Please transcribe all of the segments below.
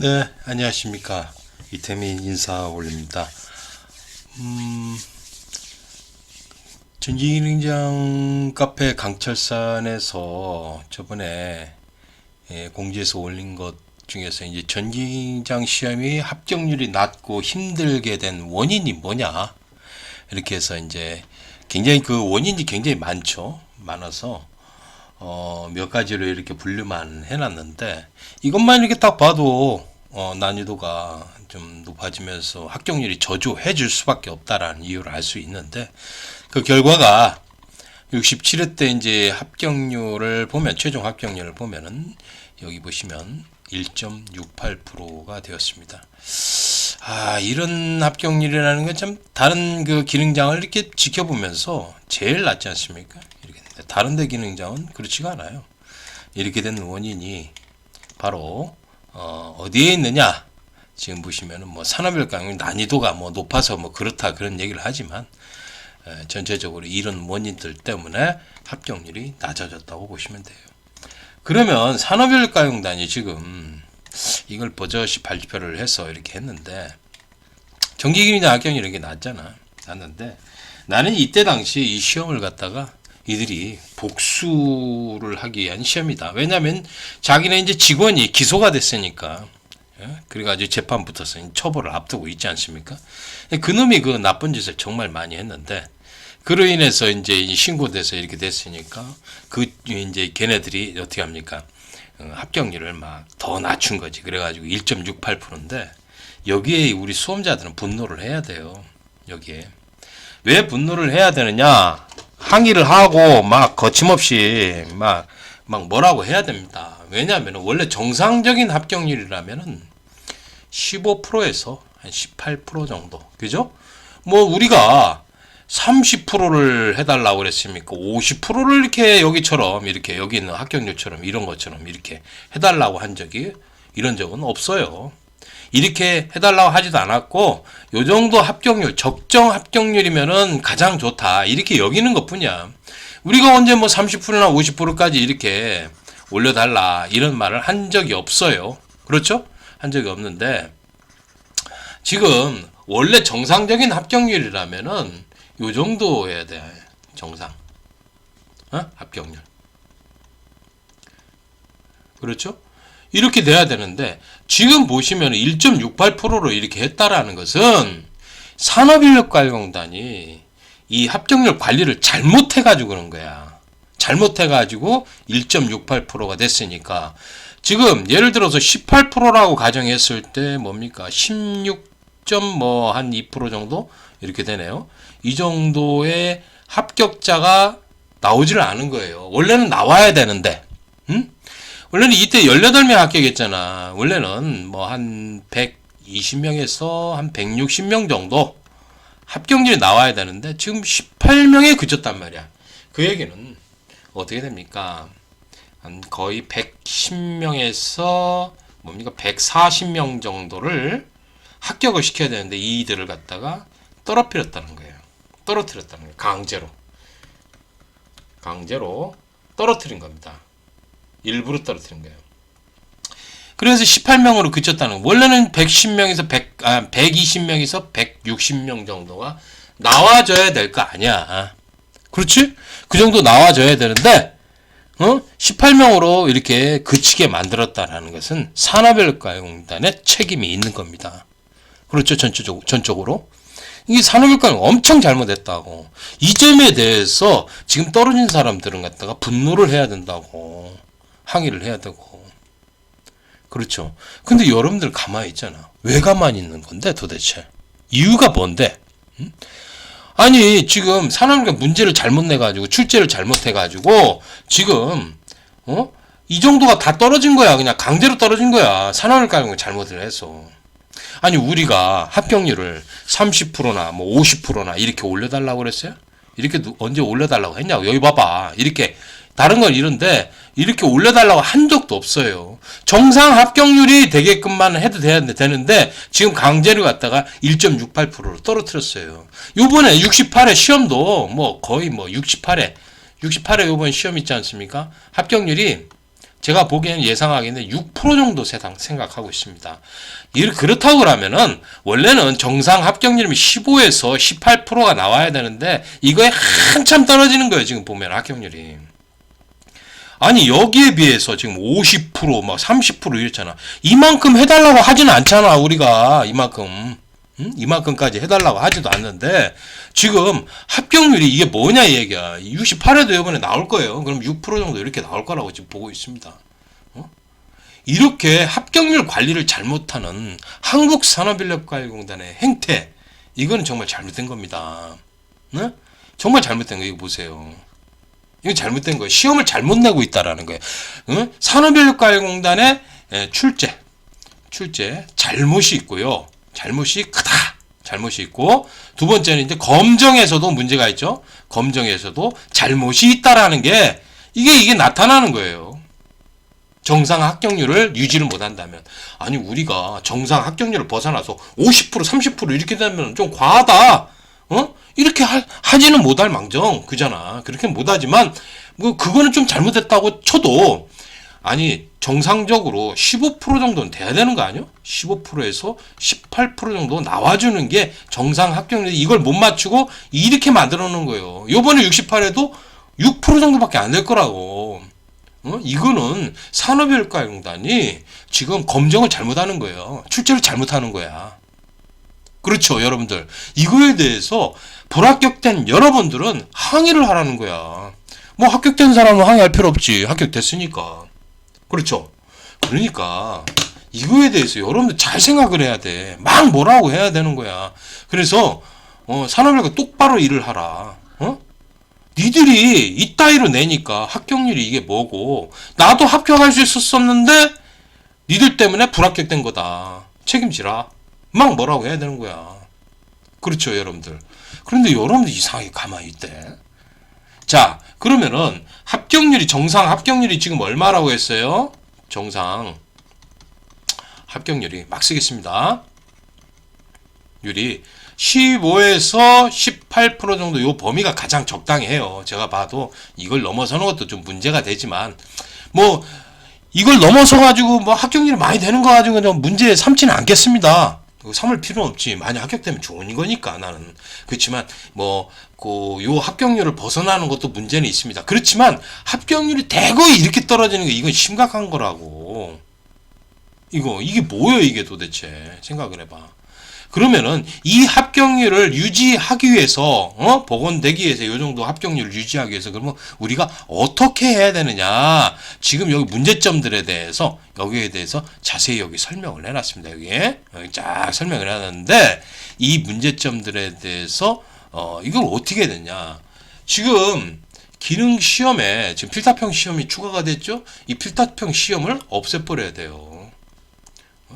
네, 안녕하십니까. 이태민 인사 올립니다. 전기능장 카페 강철산에서 저번에 공지에서 올린 것 중에서 이제 전기능장 시험이 합격률이 낮고 힘들게 된 원인이 뭐냐. 이렇게 해서 이제 굉장히 그 원인이 굉장히 많아서 몇 가지로 이렇게 분류만 해놨는데 이것만 이렇게 딱 봐도 난이도가 좀 높아지면서 합격률이 저조해 줄 수밖에 없다라는 이유를 알 수 있는데 그 결과가 67회 때 이제 합격률을 보면 최종 합격률을 보면은 여기 보시면 1.68%가 되었습니다. 이런 합격률이라는 건 참 다른 그 기능장을 이렇게 지켜보면서 제일 낮지 않습니까? 이렇게 다른 데 기능장은 그렇지가 않아요. 이렇게 된 원인이 바로 어디에 있느냐? 지금 보시면은 뭐 산업별 강의 난이도가 뭐 높아서 뭐 그렇다 그런 얘기를 하지만 전체적으로 이런 원인들 때문에 합격률이 낮아졌다고 보시면 돼요. 그러면 산업별 가용단이 지금 이걸 버젓이 발표를 해서 이렇게 했는데 전기기능장 합격률이 이렇게 낮는데 나는 이때 당시 이 시험을 갖다가 이들이 복수를 하기 위한 시험이다. 왜냐하면 자기네 이제 직원이 기소가 됐으니까 그래가지고 재판 붙어서 처벌을 앞두고 있지 않습니까? 그놈이 그 나쁜 짓을 정말 많이 했는데 그로 인해서 이제 신고돼서 이렇게 됐으니까 그 이제 걔네들이 어떻게 합니까? 합격률을 막 더 낮춘 거지. 그래가지고 1.68%인데 여기에 우리 수험자들은 분노를 해야 돼요. 여기에 왜 분노를 해야 되느냐? 항의를 하고 막 거침없이 막 뭐라고 해야 됩니다. 왜냐하면 원래 정상적인 합격률이라면은 15%에서 한 18% 정도. 그죠? 뭐 우리가 30%를 해달라고 그랬습니까? 50%를 이렇게 여기처럼 이렇게 여기 있는 합격률처럼 이런 것처럼 이렇게 해달라고 한 적이 이런 적은 없어요. 이렇게 해달라고 하지도 않았고 요 정도 합격률 적정 합격률이면은 가장 좋다 이렇게 여기는 것뿐이야. 우리가 언제 뭐 30%나 50%까지 이렇게 올려달라 이런 말을 한 적이 없어요. 그렇죠? 한 적이 없는데 지금 원래 정상적인 합격률이라면은 요 정도여야 돼. 정상 합격률. 그렇죠? 이렇게 돼야 되는데 지금 보시면 1.68%로 이렇게 했다라는 것은 산업인력관리공단이 이 합격률 관리를 잘못해가지고 그런 거야. 잘못해가지고 1.68%가 됐으니까 지금 예를 들어서 18%라고 가정했을 때 뭡니까? 16.한2% 정도 이렇게 되네요. 이 정도의 합격자가 나오지를 않은 거예요. 원래는 나와야 되는데, 원래는 이때 18명 합격했잖아. 원래는 뭐 한 120명에서 한 160명 정도 합격률이 나와야 되는데 지금 18명에 그쳤단 말이야. 그 얘기는 어떻게 됩니까? 한 거의 110명에서 뭡니까? 140명 정도를 합격을 시켜야 되는데 이들을 갖다가 떨어뜨렸다는 거예요. 강제로 떨어뜨린 겁니다. 일부러 떨어뜨린 거예요. 그래서 18명으로 그쳤다는 거예요. 원래는 120명에서 160명 정도가 나와줘야 될 거 아니야. 그렇지? 그 정도 나와줘야 되는데 18명으로 이렇게 그치게 만들었다는 것은 산업인력관리공단의 책임이 있는 겁니다. 그렇죠? 전적으로. 이게 산업인력관리 엄청 잘못했다고. 이 점에 대해서 지금 떨어진 사람들은 갖다가 분노를 해야 된다고. 항의를 해야 되고. 그렇죠. 근데 여러분들 가만히 있잖아. 왜 가만히 있는 건데 도대체? 이유가 뭔데? 아니 지금 산업인력 문제를 잘못 내가지고 출제를 잘못해가지고 지금 이 정도가 다 떨어진 거야. 그냥 강제로 떨어진 거야. 산업인력관리 잘못을 해서. 아니 우리가 합격률을 30%나 뭐 50%나 이렇게 올려달라고 그랬어요? 이렇게 언제 올려달라고 했냐고. 여기 봐봐. 이렇게 다른 건 이런데 이렇게 올려달라고 한 적도 없어요. 정상 합격률이 되게끔만 해도 되는데 지금 강제로 갖다가 1.68%로 떨어뜨렸어요. 요번에 68회 시험도 뭐 거의 뭐 68회 요번 시험 있지 않습니까? 합격률이 제가 보기에는 예상하기에는 6% 정도 생각하고 있습니다. 그렇다고 그러면은 원래는 정상 합격률이 15에서 18%가 나와야 되는데 이거에 한참 떨어지는 거예요. 지금 보면 합격률이. 아니 여기에 비해서 지금 50%막 30% 이랬잖아. 이만큼 해달라고 하지는 않잖아. 우리가 이만큼. 이만큼까지 해달라고 하지도 않는데 지금 합격률이 이게 뭐냐 이 얘기야. 68에도 이번에 나올 거예요. 그럼 6% 정도 이렇게 나올 거라고 지금 보고 있습니다. 이렇게 합격률 관리를 잘못하는 한국산업인력관리공단의 행태, 이거는 정말 잘못된 겁니다. 네? 정말 잘못된 거 이거 보세요. 이거 잘못된 거예요. 시험을 잘못 내고 있다라는 거예요. 산업인력관리공단의 출제 잘못이 있고요. 잘못이 크다. 잘못이 있고, 두 번째는 이제 검정에서도 문제가 있죠. 검정에서도 잘못이 있다라는 게 이게 나타나는 거예요. 정상 합격률을 유지를 못한다면. 아니 우리가 정상 합격률을 벗어나서 50% 30% 이렇게 되면 좀 과하다. 이렇게 하지는 못할 망정 그잖아. 그렇게 못하지만 뭐 그거는 좀 잘못했다고 쳐도 아니 정상적으로 15% 정도는 돼야 되는 거 아니요? 15%에서 18% 정도 나와주는 게 정상 합격률. 이걸 못 맞추고 이렇게 만들어 놓은 거예요. 요번에 68에도 6% 정도밖에 안 될 거라고. 이거는 산업인력관리공단이 지금 검정을 잘못하는 거예요. 출제를 잘못하는 거야. 그렇죠, 여러분들. 이거에 대해서 불합격된 여러분들은 항의를 하라는 거야. 뭐 합격된 사람은 항의할 필요 없지. 합격됐으니까. 그렇죠. 그러니까 이거에 대해서 여러분들 잘 생각을 해야 돼. 막 뭐라고 해야 되는 거야. 그래서 산업인력관 똑바로 일을 하라. 니들이 이따위로 내니까 합격률이 이게 뭐고, 나도 합격할 수 있었었는데 니들 때문에 불합격된 거다. 책임지라. 막 뭐라고 해야 되는 거야. 그렇죠, 여러분들. 그런데 여러분들 이상하게 가만히 있대. 자, 그러면은 정상 합격률이 지금 얼마라고 했어요? 정상 합격률이 막 쓰겠습니다. 율이 15에서 18% 정도 요 범위가 가장 적당해요. 제가 봐도 이걸 넘어서는 것도 좀 문제가 되지만 뭐 이걸 넘어서 가지고 뭐 합격률이 많이 되는 거 가지고 그냥 문제 삼지는 않겠습니다. 삼을 필요는 없지. 많이 합격되면 좋은 거니까 나는. 그렇지만 요 합격률을 벗어나는 것도 문제는 있습니다. 그렇지만 합격률이 대거 이렇게 떨어지는 게 이건 심각한 거라고. 이게 뭐예요 이게 도대체. 생각을 해봐. 그러면은 이 합격률을 유지하기 위해서 복원되기 위해서 이 정도 합격률을 유지하기 위해서 그러면 우리가 어떻게 해야 되느냐. 지금 여기 문제점들에 대해서 여기에 대해서 자세히 여기 설명을 해놨습니다. 여기 쫙 설명을 해놨는데 이 문제점들에 대해서 이걸 어떻게 해야 되냐. 지금 기능 시험에 지금 필답형 시험이 추가가 됐죠. 이 필답형 시험을 없애버려야 돼요.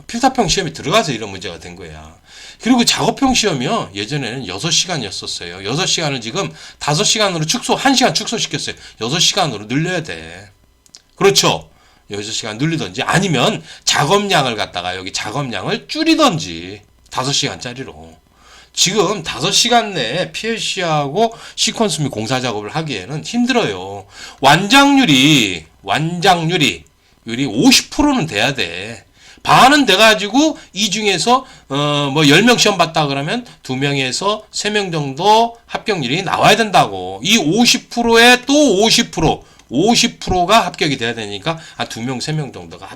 필답형 시험이 들어가서 이런 문제가 된 거야. 그리고 작업형 시험이요. 예전에는 6시간이었었어요. 6시간을 지금 5시간으로 1시간 축소시켰어요. 6시간으로 늘려야 돼. 그렇죠. 6시간 늘리든지 아니면 작업량을 갖다가 여기 작업량을 줄이든지 5시간짜리로. 지금 5시간 내에 PLC하고 시퀀스 및 공사 작업을 하기에는 힘들어요. 완장률이 50%는 돼야 돼. 반은 돼가지고 이 중에서 10명 시험 봤다 그러면 2명에서 3명 정도 합격률이 나와야 된다고. 이 50%에 또 50%가 합격이 돼야 되니까 2명, 3명 정도가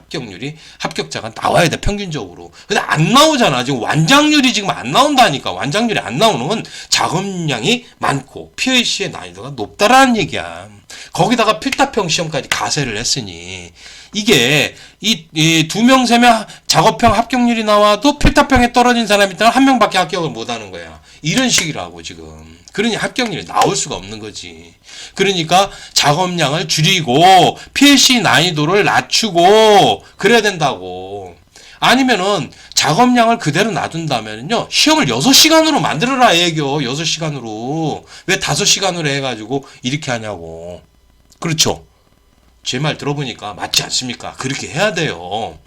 합격자가 나와야 돼, 평균적으로. 근데 안 나오잖아. 지금 완장률이 지금 안 나온다니까. 완장률이 안 나오는 건 작업량이 많고 PLC의 난이도가 높다라는 얘기야. 거기다가 필답형 시험까지 가세를 했으니 이게 이 2명, 3명 작업형 합격률이 나와도 필답형에 떨어진 사람이 있다면 1명밖에 합격을 못 하는 거야. 이런 식이라고 지금. 그러니 합격률이 나올 수가 없는 거지. 그러니까 작업량을 줄이고 PLC 난이도를 낮추고 그래야 된다고. 아니면은 작업량을 그대로 놔둔다면요 시험을 6시간으로 만들어라 얘기요. 6시간으로. 왜 5시간으로 해가지고 이렇게 하냐고. 그렇죠. 제 말 들어보니까 맞지 않습니까? 그렇게 해야 돼요.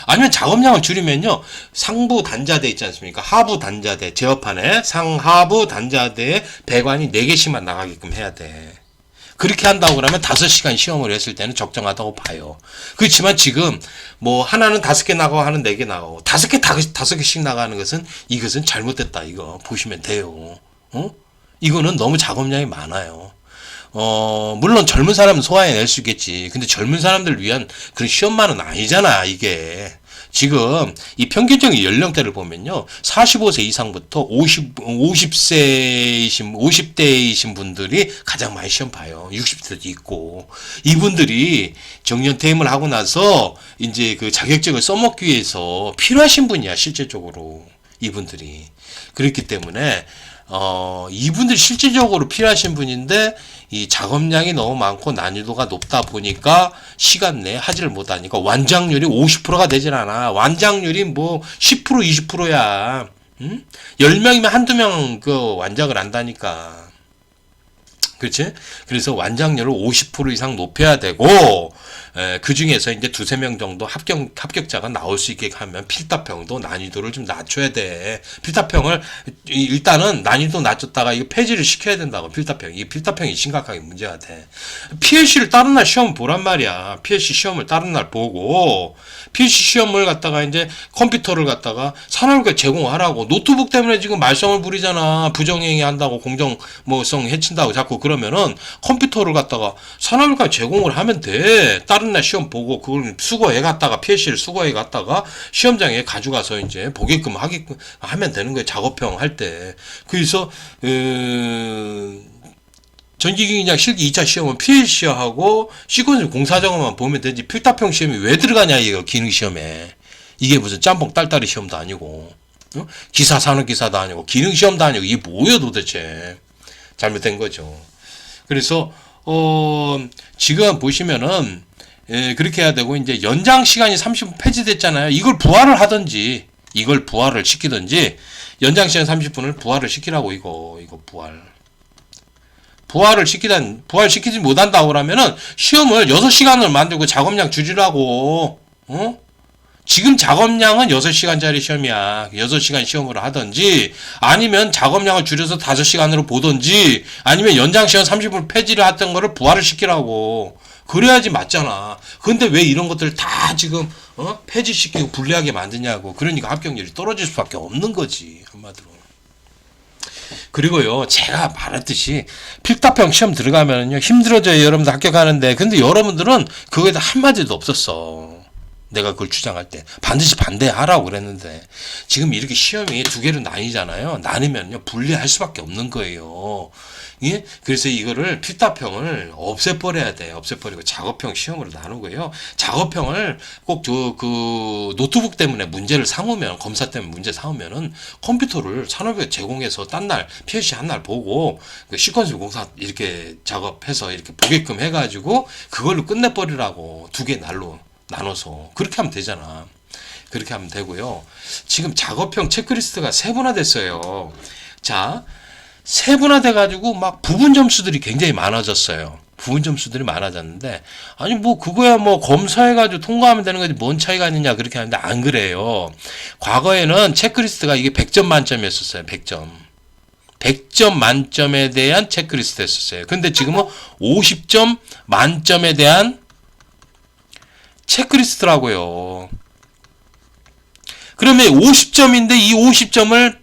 아니면 작업량을 줄이면요 상부 단자대 있지 않습니까? 하부 단자대 제어판에 상하부 단자대에 배관이 4개씩만 나가게끔 해야 돼. 그렇게 한다고 그러면 5시간 시험을 했을 때는 적정하다고 봐요. 그렇지만 지금 뭐 하나는 5개 나가고 하나는 4개 나가고 5개씩 나가는 것은 이것은 잘못됐다. 이거 보시면 돼요. 이거는 너무 작업량이 많아요. 물론 젊은 사람은 소화해낼 수 있겠지. 근데 젊은 사람들 위한 그런 시험만은 아니잖아, 이게. 지금 이 평균적인 연령대를 보면요. 45세 이상부터 50대이신 분들이 가장 많이 시험 봐요. 60대도 있고. 이분들이 정년퇴임을 하고 나서 이제 그 자격증을 써먹기 위해서 필요하신 분이야, 실질적으로. 이분들이. 그렇기 때문에 이분들 실질적으로 필요하신 분인데 이 작업량이 너무 많고 난이도가 높다 보니까 시간 내에 하지를 못하니까 완장률이 50%가 되질 않아. 완장률이 뭐 10% 20%야. 10명이면 한두 명 그 완장을 한다니까. 그렇지? 그래서 완장률을 50% 이상 높여야 되고, 그 중에서 이제 2-3명 정도 합격자가 나올 수 있게 하면 필답형도 난이도를 좀 낮춰야 돼. 필답형을, 일단은 난이도 낮췄다가 이거 폐지를 시켜야 된다고, 필답형. 이 필답형이 심각하게 문제가 돼. PLC를 다른 날 시험 보란 말이야. PLC 시험을 다른 날 보고, PC 시험을 갖다가 이제 컴퓨터를 갖다가 산업에 제공하라고. 노트북 때문에 지금 말썽을 부리잖아. 부정행위 한다고 공정성 해친다고 자꾸 그러면은 컴퓨터를 갖다가 산업에 제공을 하면 돼. 다른 날 시험 보고 그걸 수거해 갔다가 PC를 수거해 갔다가 시험장에 가져가서 이제 보게끔 하면 되는 거예요. 작업형 할 때. 그래서 전기기기장 실기 2차 시험은 PLC하고 시퀀스 공사작업만 보면 되지. 필답형 시험이 왜 들어가냐 이거 기능시험에. 이게 무슨 짬뽕 딸딸이 시험도 아니고 기사 산업기사도 아니고 기능시험도 아니고 이게 뭐예요 도대체. 잘못된 거죠. 그래서 지금 보시면은 그렇게 해야 되고 이제 연장 시간이 30분 폐지됐잖아요. 이걸 부활을 하든지 이걸 부활을 시키든지 연장 시간 30분을 부활을 시키라고 이거 부활시키지 못한다고 그러면은 시험을 6시간을 만들고 작업량 줄이라고. 지금 작업량은 6시간짜리 시험이야. 6시간 시험으로 하든지 아니면 작업량을 줄여서 5시간으로 보든지 아니면 연장 시간 30분 폐지를 했던 거를 부활을 시키라고. 그래야지 맞잖아. 근데 왜 이런 것들을 다 지금 폐지시키고 불리하게 만드냐고. 그러니까 합격률이 떨어질 수밖에 없는 거지. 한마디로. 그리고요, 제가 말했듯이 필답형 시험 들어가면요 힘들어져요. 여러분들 합격하는데. 근데 여러분들은 그거에 대해 한마디도 없었어. 내가 그걸 주장할 때 반드시 반대하라고 그랬는데 지금 이렇게 시험이 2개로 나뉘잖아요. 나누면요 분리할 수밖에 없는 거예요. 예? 그래서 이거를 필답형을 없애버려야 돼. 없애버리고 작업형 시험으로 나누고요. 작업형을 꼭 그 노트북 때문에 문제를 삼으면 검사 때문에 문제 삼으면은 컴퓨터를 산업에 제공해서 딴 날 PLC 한 날 보고 그 시퀀스 공사 이렇게 작업해서 이렇게 보게끔 해가지고 그걸로 끝내버리라고 2개 날로 나눠서 그렇게 하면 되잖아. 그렇게 하면 되고요. 지금 작업형 체크리스트가 세분화됐어요. 자, 세분화돼 가지고 막 부분 점수들이 굉장히 많아졌어요. 부분 점수들이 많아졌는데 아니 뭐 그거야 뭐 검사해 가지고 통과하면 되는 거지 뭔 차이가 있느냐 그렇게 하는데 안 그래요. 과거에는 체크리스트가 이게 100점 만점이었었어요. 100점. 100점 만점에 대한 체크리스트였었어요. 근데 지금은 50점 만점에 대한 체크리스트라고요. 그러면 50점인데 이 50점을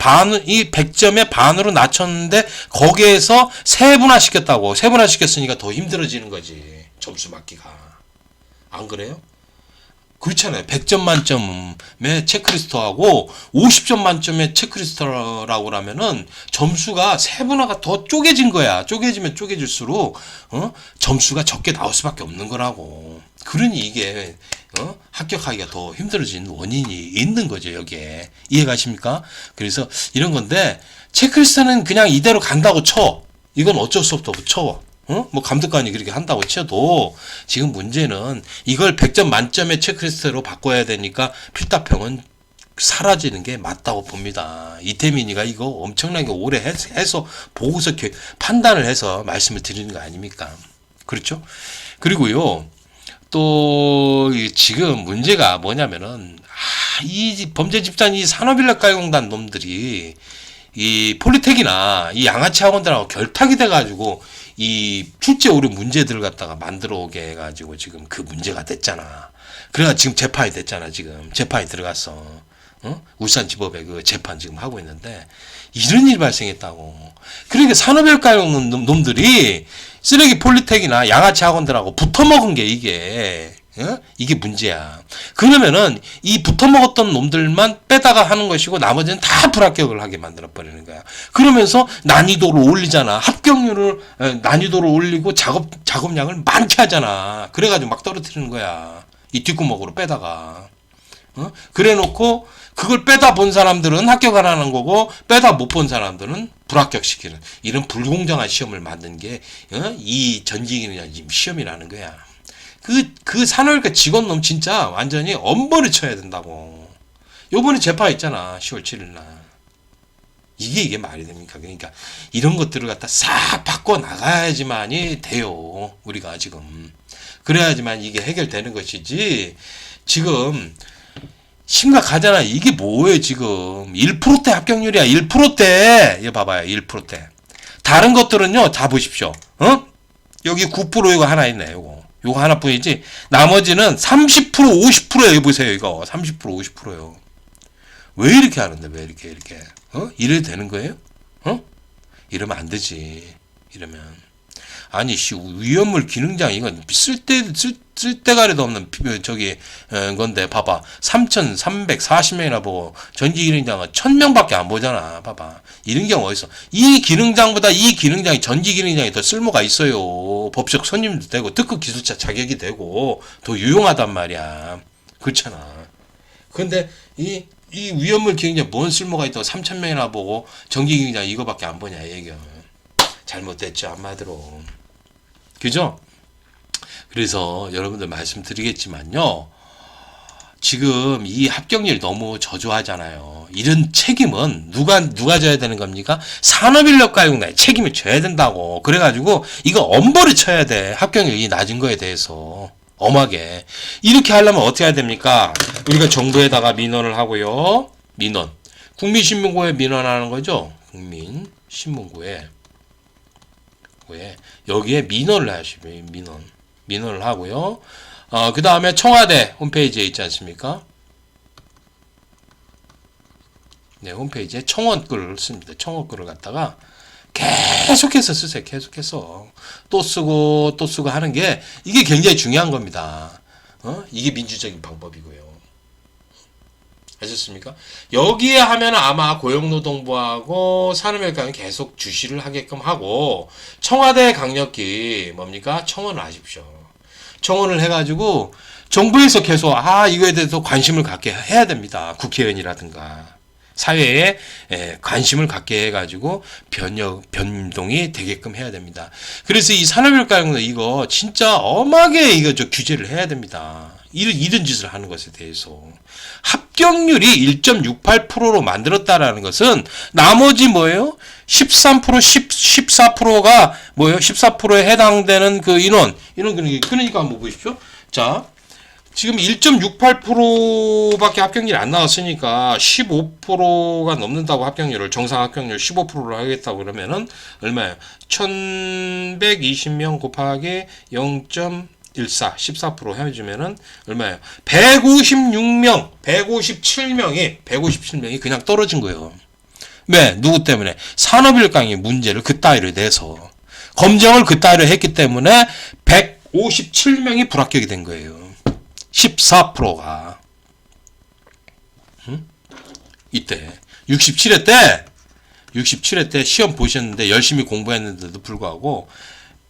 이 100점의 반으로 낮췄는데 거기에서 세분화 시켰다고. 세분화 시켰으니까 더 힘들어지는 거지. 점수 맞기가. 안 그래요? 그렇잖아요. 100점 만점의 체크리스트하고 50점 만점의 체크리스트라고 그러면은 점수가 세분화가 더 쪼개진 거야. 쪼개지면 쪼개질수록 점수가 적게 나올 수밖에 없는 거라고. 그러니 이게 합격하기가 더 힘들어지는 원인이 있는 거죠. 여기에. 이해가십니까? 그래서 이런 건데 체크리스트는 그냥 이대로 간다고 쳐. 이건 어쩔 수 없다고 쳐. 뭐 감독관이 그렇게 한다고 쳐도 지금 문제는 이걸 100점 만점의 체크리스트로 바꿔야 되니까 필답형은 사라지는 게 맞다고 봅니다. 이태민이가 이거 엄청나게 오래 해서 보고서 판단을 해서 말씀을 드리는 거 아닙니까? 그렇죠? 그리고요. 또 지금 문제가 뭐냐면은 이 범죄 집단 이 산업인력가용단 놈들이 이 폴리텍이나 이 양아치 학원들하고 결탁이 돼가지고 이 출제 오류 문제들을 갖다가 만들어 오게 해가지고 지금 그 문제가 됐잖아. 그래가 지금 재판이 됐잖아. 지금 재판이 들어갔어. 울산지법에 그 재판 지금 하고 있는데 이런 일이 발생했다고. 그러니까 산업일가에 오는 놈들이 쓰레기 폴리텍이나 양아치 학원들하고 붙어먹은 게 이게 문제야. 그러면은 이 붙어먹었던 놈들만 빼다가 하는 것이고 나머지는 다 불합격을 하게 만들어버리는 거야. 그러면서 난이도를 올리잖아. 합격률을 난이도를 올리고 작업량을 많게 하잖아. 그래가지고 막 떨어뜨리는 거야. 이 뒷구멍으로 빼다가. 그래 놓고 그걸 빼다 본 사람들은 합격 안 하는 거고 빼다 못 본 사람들은 불합격시키는 이런 불공정한 시험을 만든 게 이 전기기능 시험이라는 거야. 그 산업일가 직원놈 진짜 완전히 엄벌을 쳐야 된다고. 요번에 재판 있잖아. 10월 7일 날. 이게 말이 됩니까? 그러니까 이런 것들을 갖다 싹 바꿔 나가야지만이 돼요. 우리가 지금. 그래야지만 이게 해결되는 것이지. 지금 심각하잖아. 이게 뭐예요, 지금. 1%대 합격률이야. 1%대. 이거 봐봐요. 1%대. 다른 것들은요, 다 보십시오. 여기 9% 이거 하나 있네, 요거 하나뿐이지. 나머지는 30%, 50%예요. 여기 보세요, 이거. 30%, 50%예요. 왜 이렇게 하는데, 왜 이렇게. 이래도 되는 거예요? 이러면 안 되지. 이러면. 아니, 위험물 기능장, 이건 쓸데가리도 없는, 건데, 봐봐. 3,340명이나 보고, 전기기능장은 1,000명밖에 안 보잖아. 봐봐. 이런 경우 어딨어? 이 기능장보다 이 기능장이, 전기기능장이 더 쓸모가 있어요. 법적 손님도 되고, 특급 기술자 자격이 되고, 더 유용하단 말이야. 그렇잖아. 근데, 이 위험물 기능장 뭔 쓸모가 있다고 3,000명이나 보고, 전기기능장 이거밖에 안 보냐, 얘기야. 잘못됐죠, 한마디로. 그죠? 그래서 여러분들 말씀드리겠지만요. 지금 이 합격률이 너무 저조하잖아요. 이런 책임은 누가 져야 되는 겁니까? 산업인력가용단에 책임을 져야 된다고. 그래가지고 이거 엄벌을 쳐야 돼. 합격률이 낮은 거에 대해서. 엄하게. 이렇게 하려면 어떻게 해야 됩니까? 우리가 정부에다가 민원을 하고요. 민원. 국민신문고에 민원하는 거죠. 국민신문고에. 여기에 민원을 하시면 민원을 하고요. 그 다음에 청와대 홈페이지에 있지 않습니까? 네, 홈페이지에 청원글을 씁니다. 청원글을 갖다가 계속해서 쓰세요. 계속해서 또 쓰고 하는 게 이게 굉장히 중요한 겁니다. 이게 민주적인 방법이고요. 아셨습니까? 여기에 하면 아마 고용노동부하고 산업일가는 계속 주시를 하게끔 하고 청와대 강력히 뭡니까? 청원을 하십시오. 청원을 해가지고 정부에서 계속 이거에 대해서 관심을 갖게 해야 됩니다. 국회의원이라든가 사회에 관심을 갖게 해가지고 변동이 되게끔 해야 됩니다. 그래서 이 산업일가는 이거 진짜 엄하게 이거 규제를 해야 됩니다. 이런 짓을 하는 것에 대해서. 합격률이 1.68%로 만들었다라는 것은 나머지 뭐예요? 13%, 14%가 뭐예요? 14%에 해당되는 그 인원 그러니까 한번 보십시오. 자, 지금 1.68%밖에 합격률이 안 나왔으니까 15%가 넘는다고 합격률을 정상 합격률 15%로 하겠다고 그러면은 얼마예요? 1120명 곱하기 14% 해주면은 얼마예요? 157명이 그냥 떨어진 거예요. 왜? 누구 때문에? 산업일강의 문제를 그따위로 내서 검정을 그따위로 했기 때문에 157명이 불합격이 된 거예요. 14%가 이때 67회 때 시험 보셨는데 열심히 공부했는데도 불구하고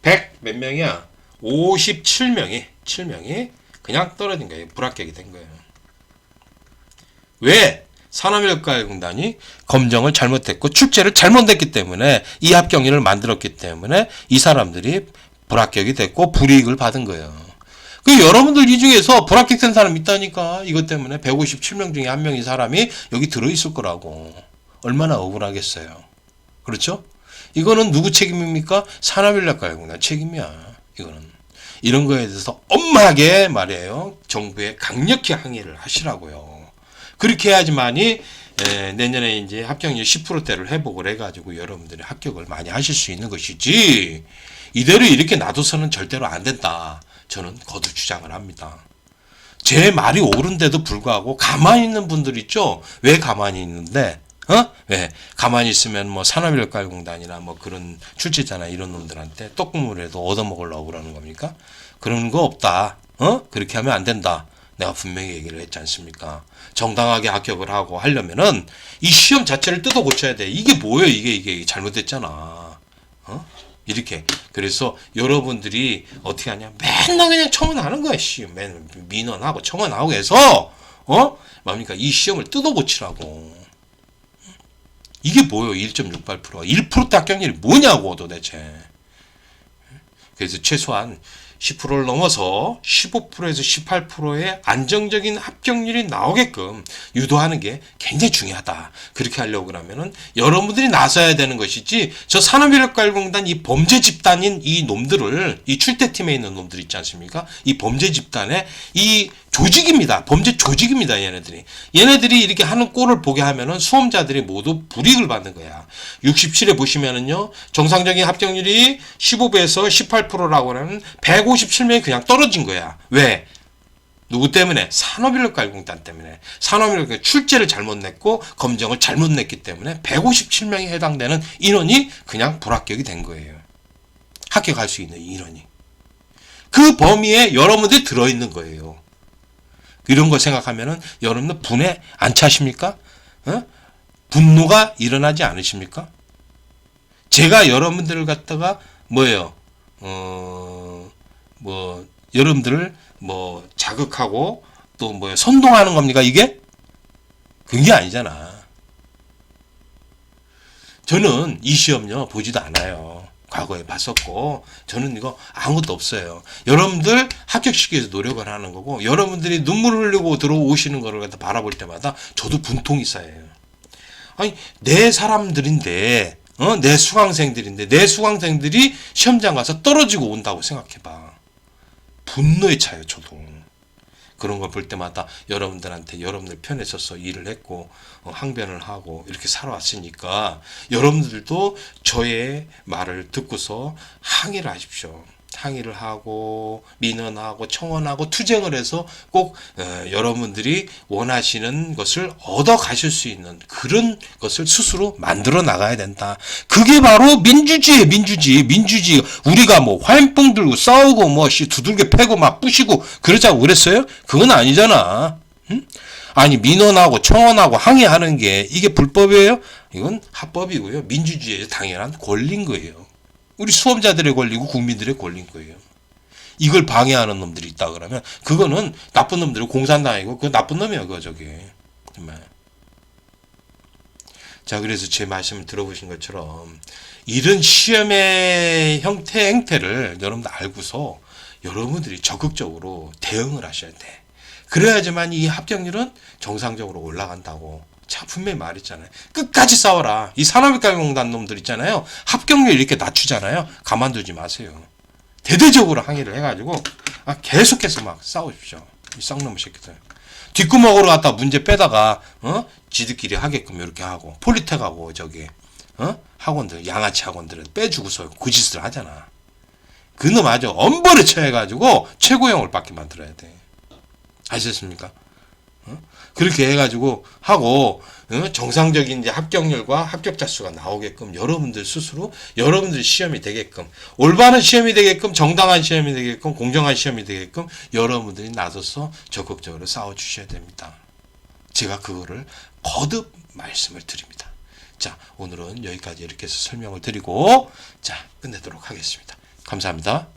100 몇 명이야? 57명이 그냥 떨어진 거예요. 불합격이 된 거예요. 왜? 산업인력가공단이 검정을 잘못했고 출제를 잘못했기 때문에 이 합격률을 만들었기 때문에 이 사람들이 불합격이 됐고 불이익을 받은 거예요. 그 여러분들 이 중에서 불합격된 사람 있다니까. 이것 때문에 157명 중에 한 명의 사람이 여기 들어있을 거라고. 얼마나 억울하겠어요. 그렇죠? 이거는 누구 책임입니까? 산업인력가공단 책임이야. 이거는. 이런 거에 대해서 엄하게 말이에요. 정부에 강력히 항의를 하시라고요. 그렇게 해야지만이 내년에 이제 합격률 10%대를 회복을 해가지고 여러분들이 합격을 많이 하실 수 있는 것이지. 이대로 이렇게 놔둬서는 절대로 안 된다. 저는 거듭 주장을 합니다. 제 말이 옳은데도 불구하고 가만히 있는 분들 있죠? 왜 가만히 있는데? 왜? 가만히 있으면 뭐 산업인력가공단이나 뭐 그런 출제자나 이런 놈들한테 떡국물에도 얻어먹으려고 그러는 겁니까? 그런 거 없다. 그렇게 하면 안 된다. 내가 분명히 얘기를 했지 않습니까? 정당하게 합격을 하고 하려면은 이 시험 자체를 뜯어 고쳐야 돼. 이게 뭐예요? 이게 잘못됐잖아. 이렇게. 그래서 여러분들이 어떻게 하냐? 맨날 그냥 청원하는 거야. 맨 민원하고 청원하고 해서 뭡니까? 이 시험을 뜯어 고치라고. 이게 뭐예요? 1.68%. 1%대 합격률이 뭐냐고 도대체. 그래서 최소한 10%를 넘어서 15%에서 18%의 안정적인 합격률이 나오게끔 유도하는 게 굉장히 중요하다. 그렇게 하려고 그러면은 여러분들이 나서야 되는 것이지, 저 산업인력가공단 이 범죄 집단인 이 놈들을, 이 출대팀에 있는 놈들 있지 않습니까? 이 범죄 집단의 이 조직입니다. 범죄 조직입니다. 얘네들이 이렇게 하는 꼴을 보게 하면은 수험자들이 모두 불이익을 받는 거야. 67에 보시면은요, 정상적인 합격률이 15배에서 18%라고 하면 157명이 그냥 떨어진 거야. 왜? 누구 때문에? 산업인력가공단 때문에. 산업인력 출제를 잘못 냈고 검정을 잘못 냈기 때문에 157명에 해당되는 인원이 그냥 불합격이 된 거예요. 합격할 수 있는 인원이. 그 범위에 여러분들이 들어있는 거예요. 이런 거 생각하면은 여러분들 분에 안 차십니까? 분노가 일어나지 않으십니까? 제가 여러분들을 갖다가 뭐예요? 여러분들을 자극하고 또 선동하는 겁니까, 이게? 그게 아니잖아. 저는 이 시험요, 보지도 않아요. 과거에 봤었고, 저는 이거 아무것도 없어요. 여러분들 합격시키기 위해서 노력을 하는 거고, 여러분들이 눈물을 흘리고 들어오시는 거를 갖다 바라볼 때마다 저도 분통이 쌓여요. 아니, 내 사람들인데, 내 수강생들인데, 내 수강생들이 시험장 가서 떨어지고 온다고 생각해봐. 분노에 차요, 저도. 그런 걸 볼 때마다 여러분들한테 여러분들 편에 서서 일을 했고 항변을 하고 이렇게 살아왔으니까 여러분들도 저의 말을 듣고서 항의를 하십시오. 항의를 하고 민원하고 청원하고 투쟁을 해서 꼭 여러분들이 원하시는 것을 얻어 가실 수 있는 그런 것을 스스로 만들어 나가야 된다. 그게 바로 민주주의예요. 민주주의. 우리가 뭐 화염병 들고 싸우고 두들겨 패고 막 부시고 그러자고 그랬어요? 그건 아니잖아. 응? 아니, 민원하고 청원하고 항의하는 게 이게 불법이에요? 이건 합법이고요. 민주주의의 당연한 권리인 거예요. 우리 수험자들의 권리고 국민들의 권리인 거예요. 이걸 방해하는 놈들이 있다 그러면 그거는 나쁜 놈들이 공산당이고 그건 나쁜 놈이야, 그거 저게. 정말. 자, 그래서 제 말씀을 들어보신 것처럼 이런 시험의 행태를 여러분들 알고서 여러분들이 적극적으로 대응을 하셔야 돼. 그래야지만 이 합격률은 정상적으로 올라간다고. 자, 분명히 말했잖아요. 끝까지 싸워라. 이 산업인력가공단 놈들 있잖아요. 합격률 이렇게 낮추잖아요. 가만두지 마세요. 대대적으로 항의를 해가지고 계속해서 막 싸우십시오. 이 쌍놈의 새끼들. 뒷구멍으로 갖다 문제 빼다가 지들끼리 하게끔 이렇게 하고 폴리텍하고 학원들, 양아치 학원들은 빼주고서 그 짓을 하잖아. 그놈 아주 엄벌에 처해가지고 최고형을 받게 만들어야 돼. 아셨습니까? 그렇게 해가지고 하고 정상적인 이제 합격률과 합격자 수가 나오게끔 여러분들 스스로 여러분들 시험이 되게끔 올바른 시험이 되게끔 정당한 시험이 되게끔 공정한 시험이 되게끔 여러분들이 나서서 적극적으로 싸워 주셔야 됩니다. 제가 그거를 거듭 말씀을 드립니다. 자, 오늘은 여기까지 이렇게 해서 설명을 드리고 자, 끝내도록 하겠습니다. 감사합니다.